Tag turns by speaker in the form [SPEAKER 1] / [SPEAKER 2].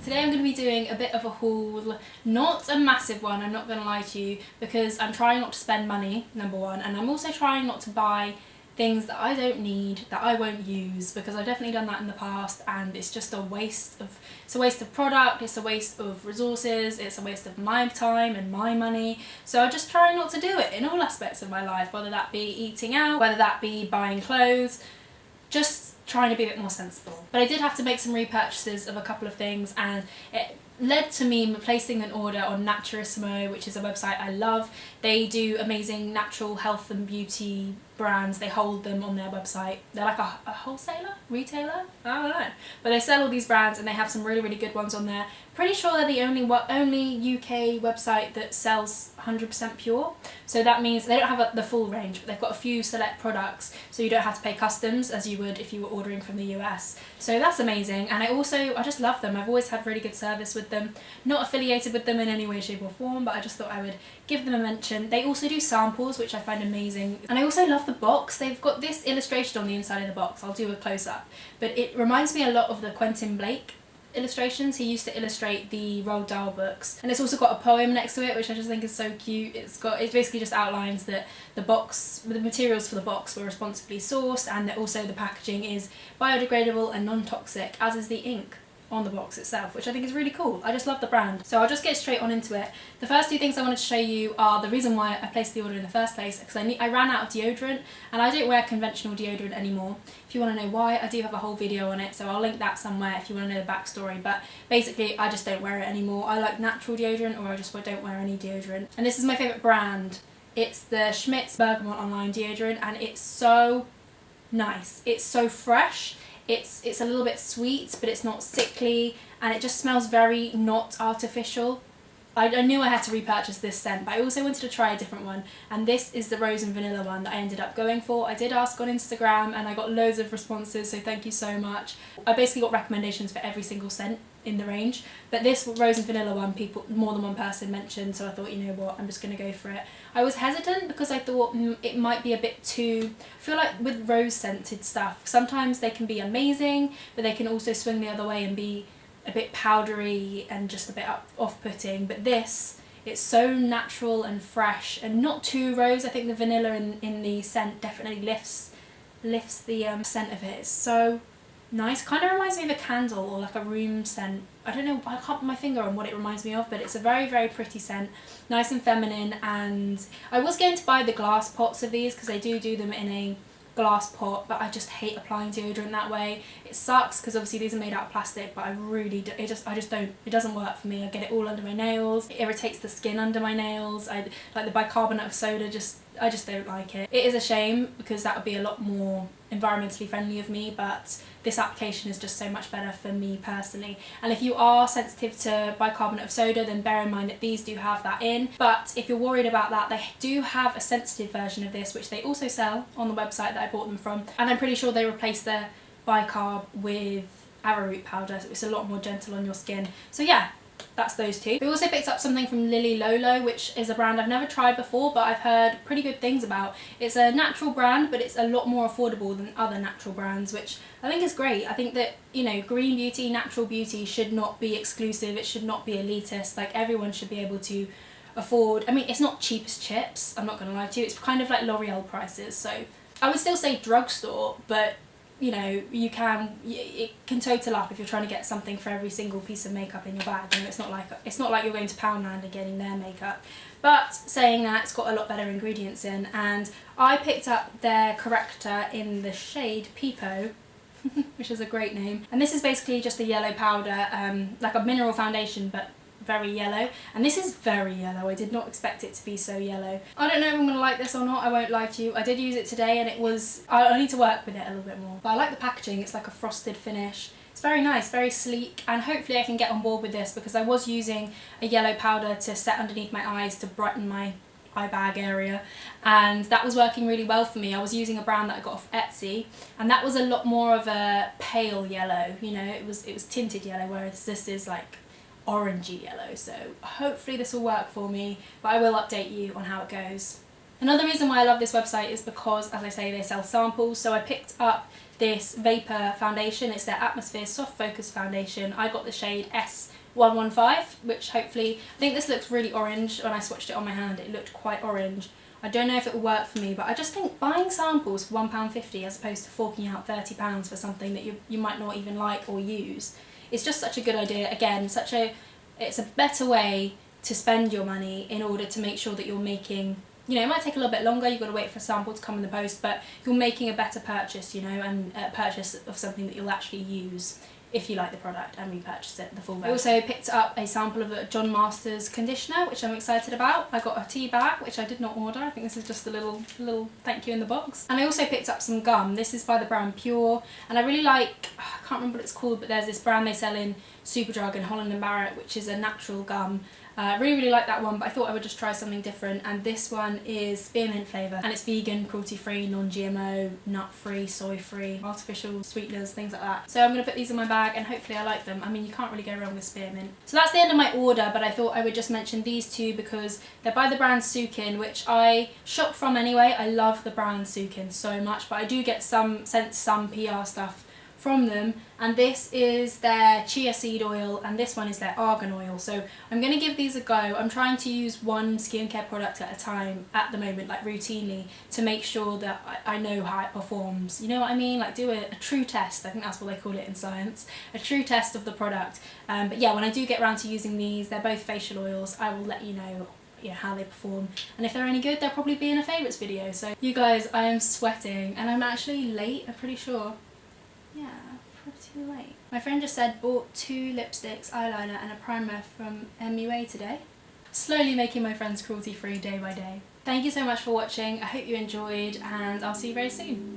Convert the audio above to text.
[SPEAKER 1] Today I'm going to be doing a bit of a haul, not a massive one, I'm not going to lie to you, because I'm trying not to spend money, number one, and I'm also trying not to buy things that I don't need, that I won't use, because I've definitely done that in the past and it's just a waste of, product, it's a waste of resources, it's a waste of my time and my money. So I just try not to do it in all aspects of my life, whether that be eating out, whether that be buying clothes, just trying to be a bit more sensible. But I did have to make some repurchases of a couple of things, and it led to me placing an order on Naturissimo, which is a website I love. They do amazing natural health and beauty brands. They hold them on their website. They're like a wholesaler? Retailer? I don't know. But they sell all these brands and they have some really, really good ones on there. Pretty sure they're the only UK website that sells 100% pure. So that means they don't have the full range, but they've got a few select products, so you don't have to pay customs as you would if you were ordering from the US. So that's amazing. And I just love them. I've always had really good service with them. Not affiliated with them in any way, shape or form, but I just thought I would give them a mention. They also do samples, which I find amazing. And I also love the box. They've got this illustration on the inside of the box. I'll do a close-up. But it reminds me a lot of the Quentin Blake illustrations. He used to illustrate the Roald Dahl books, and it's also got a poem next to it, which I just think is so cute. It basically just outlines that the materials for the box were responsibly sourced, and that also the packaging is biodegradable and non-toxic, as is the ink on the box itself, which I think is really cool. I just love the brand. So I'll just get straight on into it. The first two things I wanted to show you are the reason why I placed the order in the first place, because I ran out of deodorant and I don't wear conventional deodorant anymore. If you want to know why, I do have a whole video on it, so I'll link that somewhere if you want to know the backstory. But basically I just don't wear it anymore. I like natural deodorant, or I just don't wear any deodorant. And this is my favourite brand. It's the Schmidts Bergamot online deodorant, and it's so nice. It's so fresh. It's a little bit sweet, but it's not sickly, and it just smells very not artificial. I knew I had to repurchase this scent, but I also wanted to try a different one, and this is the rose and vanilla one that I ended up going for. I did ask on Instagram and I got loads of responses, so thank you so much. I basically got recommendations for every single scent in the range, but this rose and vanilla one, more than one person mentioned, so I thought, you know what, I'm just going to go for it. I was hesitant because I thought it might be a bit too, I feel like with rose scented stuff, sometimes they can be amazing, but they can also swing the other way and be a bit powdery and just a bit off-putting. But this, it's so natural and fresh and not too rose. I think the vanilla in the scent definitely lifts the scent of it. It's so nice. Kind of reminds me of a candle or like a room scent. I don't know, I can't put my finger on what it reminds me of, but it's a very, very pretty scent. Nice and feminine. And I was going to buy the glass pots of these because they do them in a glass pot, but I just hate applying deodorant that way. It sucks because obviously these are made out of plastic, but I really do, it doesn't work for me. I get it all under my nails. It irritates the skin under my nails. I like the bicarbonate of soda, I just don't like it. It is a shame because that would be a lot more environmentally friendly of me, but this application is just so much better for me personally. And if you are sensitive to bicarbonate of soda, then bear in mind that these do have that in. But if you're worried about that, they do have a sensitive version of this, which they also sell on the website that I bought them from. And I'm pretty sure they replace the bicarb with arrowroot powder, so it's a lot more gentle on your skin. So yeah, that's those two. We also picked up something from Lolo, which is a brand I've never tried before, but I've heard pretty good things about. It's a natural brand, but it's a lot more affordable than other natural brands, which I think is great. I think that, you know, green beauty, natural beauty should not be exclusive. It should not be elitist. Like, everyone should be able to afford. I mean, it's not cheap as chips, I'm not going to lie to you. It's kind of like L'Oreal prices. So I would still say drugstore, but you know, it can total up if you're trying to get something for every single piece of makeup in your bag. You know, it's not like you're going to Poundland and getting their makeup. But saying that, it's got a lot better ingredients in, and I picked up their corrector in the shade Peepo, which is a great name. And this is basically just a yellow powder, like a mineral foundation, but very yellow. And this is very yellow. I did not expect it to be so yellow. I don't know if I'm gonna like this or not, I won't lie to you. I did use it today and I need to work with it a little bit more. But I like the packaging. It's like a frosted finish. It's very nice, very sleek, and hopefully I can get on board with this because I was using a yellow powder to set underneath my eyes to brighten my eye bag area, and that was working really well for me. I was using a brand that I got off Etsy, and that was a lot more of a pale yellow, you know, it was tinted yellow, whereas this is like orangey yellow. So hopefully this will work for me, but I will update you on how it goes. Another reason why I love this website is because, as I say, they sell samples. So I picked up this Vapour foundation. It's their Vapour Soft Focus Foundation. I got the shade 115, which hopefully, I think this looks really orange. When I swatched it on my hand, it looked quite orange. I don't know if it will work for me, but I just think buying samples for £1.50 as opposed to forking out £30 for something that you might not even like or use is just such a good idea. Again, it's a better way to spend your money in order to make sure that you're making, you know, it might take a little bit longer, you've got to wait for a sample to come in the post, but you're making a better purchase, you know, and a purchase of something that you'll actually use if you like the product and repurchase it, the full version. I also picked up a sample of a John Masters conditioner, which I'm excited about. I got a tea bag, which I did not order. I think this is just a little thank you in the box. And I also picked up some gum. This is by the brand Pure, and I really like, I can't remember what it's called, but there's this brand they sell in Superdrug and Holland and Barrett, which is a natural gum. I really like that one, but I thought I would just try something different, and this one is spearmint flavour, and it's vegan, cruelty-free, non-GMO, nut-free, soy-free, artificial sweeteners, things like that. So I'm going to put these in my bag and hopefully I like them. I mean, you can't really go wrong with spearmint. So that's the end of my order, but I thought I would just mention these two because they're by the brand Sukin, which I shop from anyway. I love the brand Sukin so much, but I do get some PR stuff from them, and this is their chia seed oil and this one is their argan oil. So I'm going to give these a go. I'm trying to use one skincare product at a time at the moment, like routinely, to make sure that I know how it performs. You know what I mean? Like do a true test. I think that's what they call it in science. A true test of the product. But yeah, when I do get around to using these, they're both facial oils, I will let you know how they perform, and if they're any good they'll probably be in a favourites video. So you guys, I am sweating and I'm actually late, I'm pretty sure. Yeah, pretty late. My friend just said bought 2 lipsticks, eyeliner and a primer from MUA today. Slowly making my friends cruelty free day by day. Thank you so much for watching, I hope you enjoyed, and I'll see you very soon.